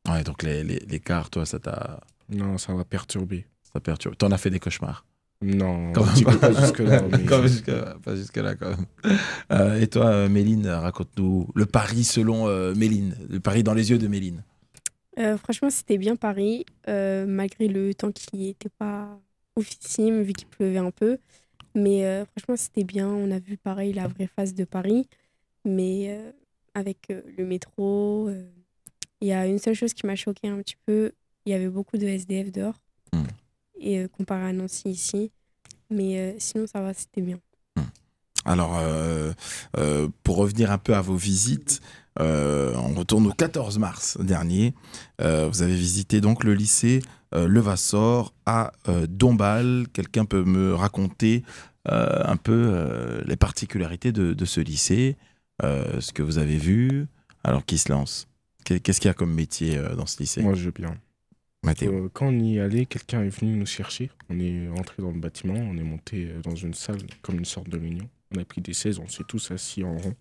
S1: Ouais, donc l'écart, toi, ça t'a...
S5: Non, ça va perturber.
S1: Ça perturbe. T'en as fait des cauchemars?
S5: Non,
S1: Quand
S5: on pas jusque-là. Mais...
S1: pas jusque-là, quand même. Et toi, Méline, raconte-nous le Paris selon Méline, le Paris dans les yeux de Méline.
S11: Franchement, c'était bien Paris, malgré le temps qui n'était pas oufissime, vu qu'il pleuvait un peu. Mais franchement, c'était bien. On a vu pareil la vraie face de Paris. Mais avec le métro, il y a une seule chose qui m'a choquée un petit peu. Il y avait beaucoup de SDF dehors, et comparé à Nancy ici. Mais sinon, ça va, c'était bien.
S1: Alors, pour revenir un peu à vos visites, on retourne au 14 mars dernier. Vous avez visité donc le lycée Levasseur à Dombasle. Quelqu'un peut me raconter un peu les particularités de ce lycée, ce que vous avez vu? Alors, qui se lance? Qu'est-ce qu'il y a comme métier dans ce lycée?
S5: Moi, je veux bien.
S1: Mathéo.
S5: Quand on y allait, quelqu'un est venu nous chercher. On est rentré dans le bâtiment, on est monté dans une salle comme une sorte de réunion. On a pris des chaises, on s'est tous assis en rond.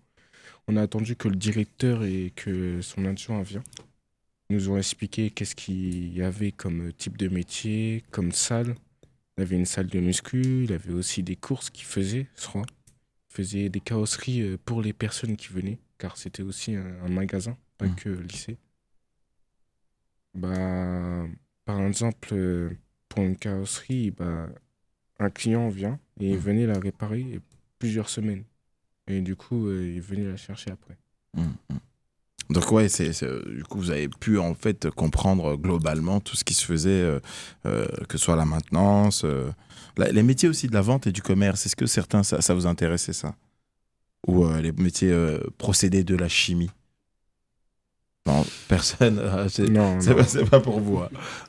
S5: On a attendu que le directeur et que son adjoint viennent. Ils nous ont expliqué qu'est-ce qu'il y avait comme type de métier, comme salle. Il y avait une salle de muscu, il y avait aussi des courses qu'ils faisaient, je crois. Ils faisaient des carrosseries pour les personnes qui venaient, car c'était aussi un magasin, pas que le lycée. Par exemple, pour une carrosserie, un client vient et il venait la réparer plusieurs semaines. Et du coup, il venait la chercher après.
S1: Donc ouais, du coup, vous avez pu en fait comprendre globalement tout ce qui se faisait, que ce soit la maintenance, les métiers aussi de la vente et du commerce. Est-ce que certains, ça vous intéressait ça? Ou les métiers procédés de la chimie? Non, personne. C'est pas pour vous.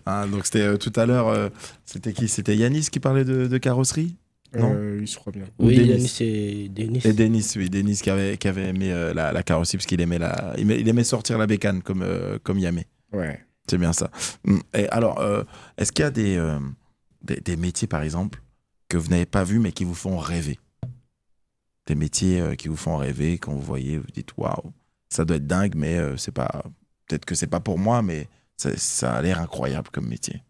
S1: Hein, donc c'était tout à l'heure. C'était qui? C'était Yanis qui parlait de carrosserie? Non,
S5: il se croit bien.
S10: Oui, Yanis et Denis.
S1: Et Denis, oui, Denis qui avait aimé la carrosserie parce qu'il aimait il aimait sortir la bécane comme Yamé.
S5: Ouais.
S1: C'est bien ça. Et alors, est-ce qu'il y a des métiers par exemple que vous n'avez pas vus mais qui vous font rêver? Des métiers qui vous font rêver quand vous voyez, vous dites waouh, ça doit être dingue, mais c'est pas. Peut-être que c'est pas pour moi, mais ça a l'air incroyable comme métier.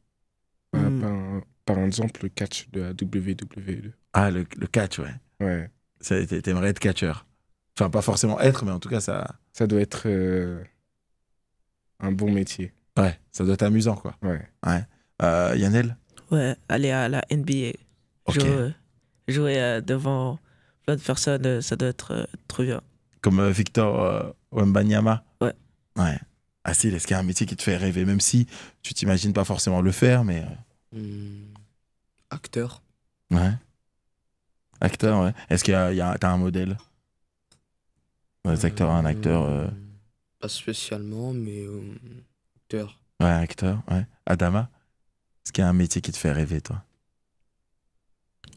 S5: Par exemple, le catch de la WWE.
S1: Ah, le catch, ouais.
S5: Ouais.
S1: T'aimerais être catcheur. Enfin, pas forcément être, mais en tout cas, ça...
S5: Ça doit être un bon métier.
S1: Ouais, ça doit être amusant, quoi.
S5: Ouais.
S1: Yannel?
S13: Ouais, aller à la NBA.
S1: Ok.
S13: Jouer devant plein de personnes, ça doit être trop bien.
S1: Comme Victor Wembanyama?
S13: Ouais.
S1: Ouais. Ah si, est-ce qu'il y a un métier qui te fait rêver, même si tu t'imagines pas forcément le faire, mais...
S9: Acteur.
S1: Ouais. Acteur, ouais. Est-ce qu'il t'as un modèle? Les acteurs, un acteur...
S9: Pas spécialement, mais acteur.
S1: Ouais, acteur, ouais. Adama? Est-ce qu'il y a un métier qui te fait rêver, toi?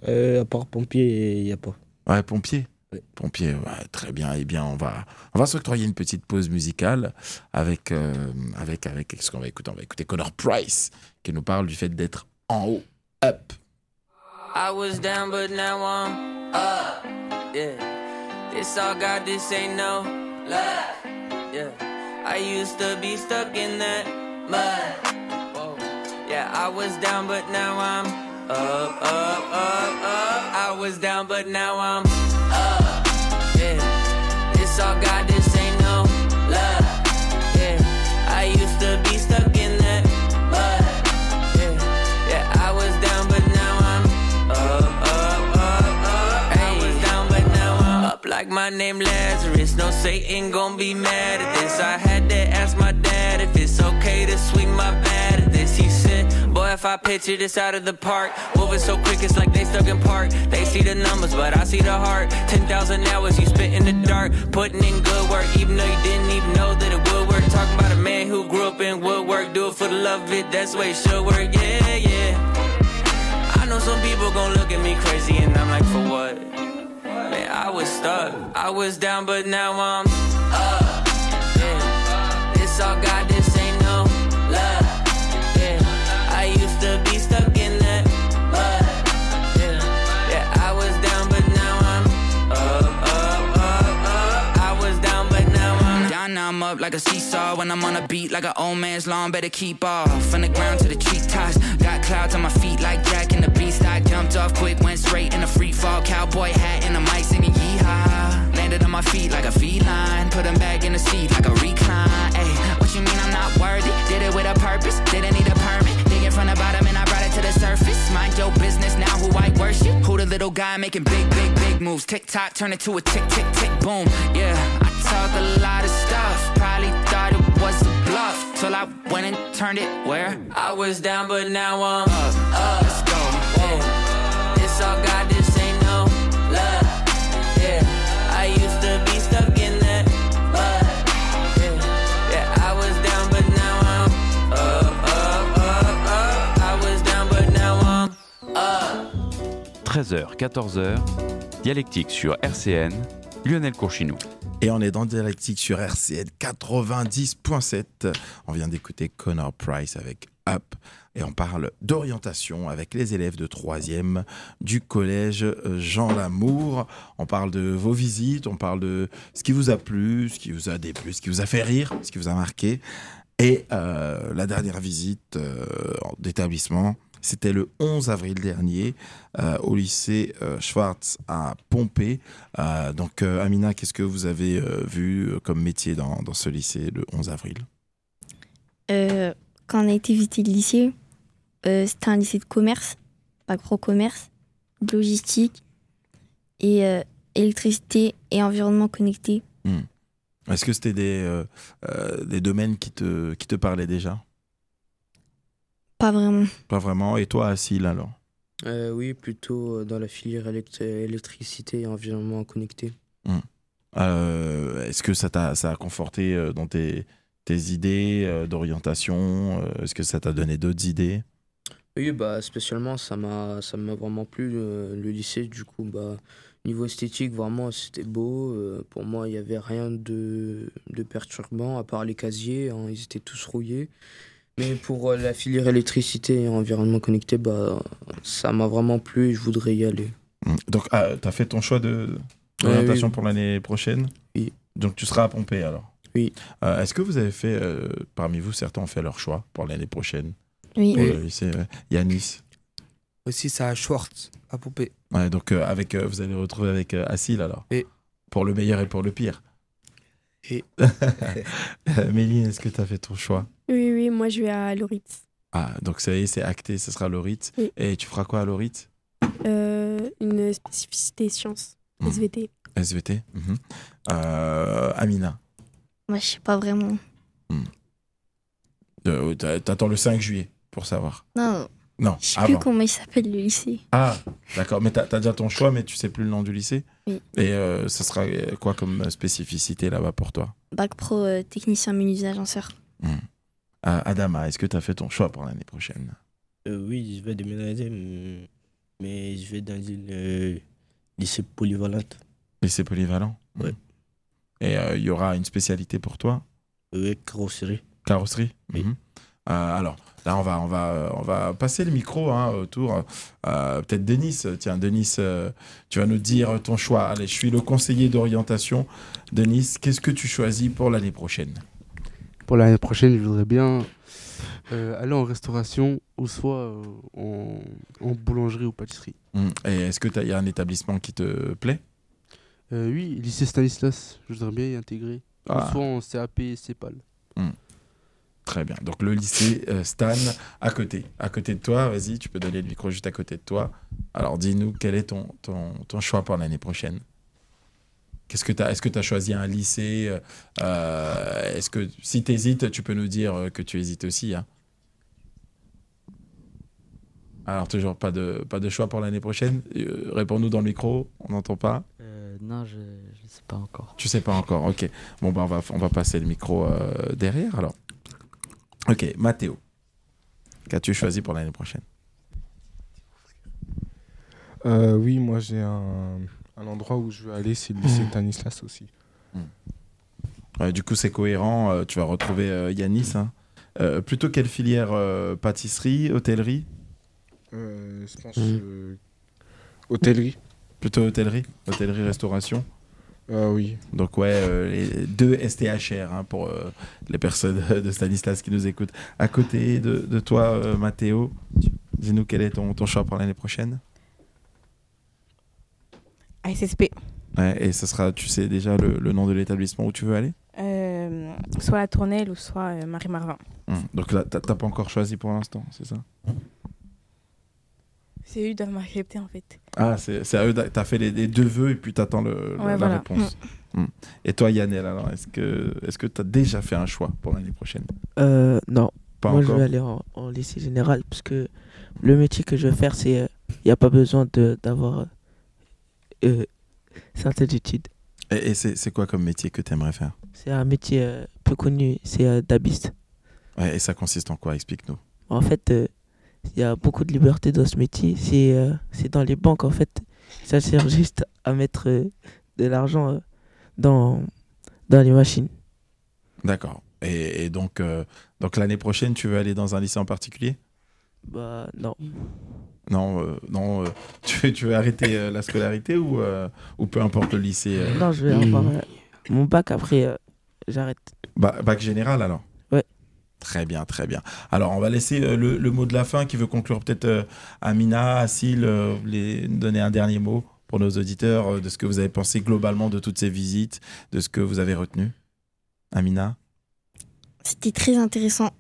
S10: À part pompier, il n'y a pas.
S1: Ouais, pompier?
S10: Ouais.
S1: Pompier, ouais, très bien. Eh bien, on va s'octroyer une petite pause musicale avec ce qu'on va écouter. On va écouter Connor Price qui nous parle du fait d'être en haut, up.
S14: I was down but now I'm up. Yeah, this all God, this ain't no luck. Yeah, I used to be stuck in that mud. Whoa. Yeah, I was down but now I'm up. I was down but now I'm up. Yeah, this all God, this ain't no luck. Yeah, I used to be stuck in that mud. Yeah, I was down but now I'm up. I was down but now I'm up like my name Lazarus. No Satan gon' be mad at this. I had to ask my dad if it's okay to swing my bat at this. He said, boy, if I picture this out of the park, moving so quick it's like they stuck in park. They see the numbers but I see the heart. 10,000 hours you spent in the dark, putting in good work even though you didn't even know that it would work. Talking about a man who grew up in woodwork, do it for the love of it, that's the way it should work. Yeah, yeah. I know some people gon' look at me crazy and I'm like, for what? Man, I was stuck, I was down but now I'm up. Yeah, this all God, this ain't no up like a seesaw. When I'm on a beat like an old man's lawn, better keep off. From the ground to the treetops, got clouds on my feet like Jack and the Beast. I jumped off quick, went straight in a free fall. Cowboy hat and a mic singing yeehaw. Landed on my feet like a feline, put him back in the seat like a recline. Ay, what you mean I'm not worthy? Did it with a purpose, didn't need a permit. Digging from the bottom and I brought it to the surface. Mind your business now, who I worship. Who the little guy making big, big, big moves. Tick tock, turn it to a tick, tick, tick, boom. Yeah, I talk a lot of stuff. Probably thought it was a bluff till I went and turned it where I was down, but now I'm up. Let's go. Yeah. This all God, this ain't no love. Yeah, I used to be stuck in that mud. Yeah, yeah, I was down, but now I'm up. I was down, but now I'm up.
S3: 13h, 14h, Dialectique sur RCN, Lionel Courchinou.
S1: Et on est dans Dialectique sur RCN 90.7. On vient d'écouter Connor Price avec Up. Et on parle d'orientation avec les élèves de 3e du collège Jean Lamour. On parle de vos visites, on parle de ce qui vous a plu, ce qui vous a déplu, ce qui vous a fait rire, ce qui vous a marqué. Et la dernière visite d'établissement, c'était le 11 avril dernier au lycée Schwartz à Pompée. Donc Amina, qu'est-ce que vous avez vu comme métier dans ce lycée le 11 avril?
S4: Quand on a été visiter le lycée, c'était un lycée de commerce, pas gros commerce, de logistique et électricité et environnement connecté.
S1: Est-ce que c'était des domaines qui te parlaient déjà?
S4: Pas vraiment.
S1: Pas vraiment. Et toi, Assil, alors?
S9: Oui, plutôt dans la filière électricité et environnement connecté.
S1: Est-ce que ça a conforté dans tes idées d'orientation? Est-ce que ça t'a donné d'autres idées?
S9: Oui, bah, spécialement, ça m'a vraiment plu, le lycée. Du coup, bah, niveau esthétique, vraiment, c'était beau. Pour moi, il n'y avait rien de perturbant, à part les casiers, hein, ils étaient tous rouillés. Mais pour la filière électricité et environnement connecté, bah, ça m'a vraiment plu et je voudrais y aller.
S1: Donc, tu as fait ton choix d'orientation
S9: oui.
S1: Pour l'année prochaine?
S9: Oui.
S1: Donc, tu seras à Pompée, alors?
S9: Oui.
S1: Est-ce que vous avez fait, parmi vous, certains ont fait leur choix pour l'année prochaine?
S4: Oui.
S1: Pour le lycée, Yanis?
S8: Aussi, c'est à Schwartz, à Pompée.
S1: Ouais, donc, vous allez retrouver avec Assil, alors?
S8: Oui.
S1: Pour le meilleur et pour le pire?
S8: Et
S1: Méline, est-ce que tu as fait ton choix?
S11: Oui, moi je vais à Loritz.
S1: Ah, donc ça y est, c'est acté, ce sera Loritz.
S11: Oui.
S1: Et tu feras quoi à Loritz?
S11: Une spécificité sciences, SVT.
S1: SVT. Amina?
S4: Moi, je sais pas vraiment.
S1: T'attends le 5 juillet pour savoir.
S4: Non, je sais
S1: avant.
S4: plus comment il s'appelle le lycée.
S1: Ah, d'accord. Mais t'as déjà ton choix, mais tu sais plus le nom du lycée?
S4: Oui.
S1: Et ça sera quoi comme spécificité là-bas pour toi?
S4: Bac pro technicien menuisier agenceur.
S1: Adama, est-ce que tu as fait ton choix pour l'année prochaine?
S10: Oui, je vais déménager, mais je vais dans une lycée polyvalente.
S1: Lycée polyvalent?
S10: Oui.
S1: Et il y aura une spécialité pour toi?
S10: Oui, carrosserie.
S1: Carrosserie?
S10: Oui.
S1: Alors, là, on va passer le micro autour. Peut-être Denis. Tiens, Denis, tu vas nous dire ton choix. Allez, je suis le conseiller d'orientation. Denis, qu'est-ce que tu choisis pour l'année prochaine?
S6: Pour l'année prochaine, je voudrais bien aller en restauration ou soit en boulangerie ou pâtisserie.
S1: Et est-ce qu'il y a un établissement qui te plaît?
S6: Oui, lycée Stanislas, je voudrais bien y intégrer. Ou soit en CAP et CEPAL.
S1: Très bien. Donc le lycée Stan à côté de toi. Vas-y, tu peux donner le micro juste à côté de toi. Alors dis-nous quel est ton choix pour l'année prochaine. Est-ce que tu as choisi un lycée? Est-ce que si tu hésites, tu peux nous dire que tu hésites aussi, hein? Alors toujours pas de choix pour l'année prochaine. Réponds-nous dans le micro, on n'entend pas.
S7: Non, je ne sais pas encore.
S1: Tu sais pas encore, ok. Bon, bah, on va passer le micro derrière alors. Ok, Mathéo, qu'as-tu choisi pour l'année prochaine?
S5: Oui, moi j'ai un endroit où je veux aller, c'est le lycée Stanislas aussi.
S1: Du coup, c'est cohérent, tu vas retrouver Yanis. Hein. Plutôt quelle filière? Pâtisserie, hôtellerie?
S5: Je pense hôtellerie.
S1: Plutôt hôtellerie, restauration.
S5: Oui.
S1: Donc ouais, les 2 STHR hein, pour les personnes de Stanislas qui nous écoutent. À côté de toi, Mathéo, dis-nous quel est ton choix pour l'année prochaine.
S12: ASSP.
S1: Ouais, et ce sera, tu sais déjà le nom de l'établissement où tu veux aller?
S12: Soit la Tournelle ou soit Marie-Marvin.
S1: Donc là, t'as pas encore choisi pour l'instant, c'est ça?
S12: C'est eux qui doivent m'accepter en fait.
S1: Ah, c'est à eux, t'as fait les 2 vœux et puis t'attends la
S12: voilà.
S1: réponse. Et toi, Yannel, alors, est-ce que t'as déjà fait un choix pour l'année prochaine?
S13: Non.
S1: Pas
S13: Moi,
S1: encore.
S13: je vais aller en lycée général parce que le métier que je vais faire, c'est il n'y a pas besoin d'avoir 5 ans d'études.
S1: Et c'est quoi comme métier que t'aimerais faire?
S13: C'est un métier peu connu, c'est dabiste.
S1: Ouais, et ça consiste en quoi? Explique-nous.
S13: En fait, il y a beaucoup de liberté dans ce métier. C'est dans les banques, en fait. Ça sert juste à mettre de l'argent dans les machines.
S1: D'accord. Et donc l'année prochaine, tu veux aller dans un lycée en particulier?
S13: Bah non.
S1: Non, tu veux arrêter la scolarité ou peu importe le lycée
S13: Non, je vais avoir mon bac, après j'arrête.
S1: Bac général alors?
S13: Ouais.
S1: Très bien, très bien. Alors on va laisser le mot de la fin qui veut conclure peut-être Amina, Assil, les donner un dernier mot pour nos auditeurs de ce que vous avez pensé globalement de toutes ces visites, de ce que vous avez retenu. Amina?
S4: C'était très intéressant.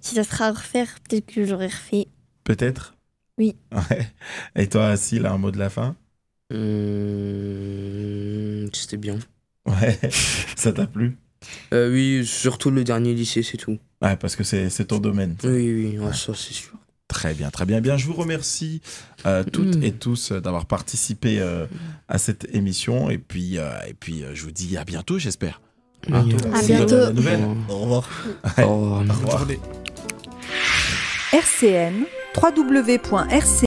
S4: Si ça sera à refaire, peut-être que j'aurais refait.
S1: Peut-être?
S4: Oui.
S1: Ouais. Et toi, Assil, un mot de la fin?
S9: C'était bien.
S1: Ouais, ça t'a plu?
S9: Oui, surtout le dernier lycée, c'est tout.
S1: Ouais, parce que c'est ton domaine.
S9: Oui, ouais. Ça c'est sûr.
S1: Très bien, très bien. Bien, je vous remercie toutes et tous d'avoir participé à cette émission. Et puis, je vous dis à bientôt, j'espère.
S4: À bientôt.
S1: La nouvelle.
S8: Au revoir.
S1: Ouais.
S8: Au revoir.
S1: Au revoir.
S2: RCN, www.rcn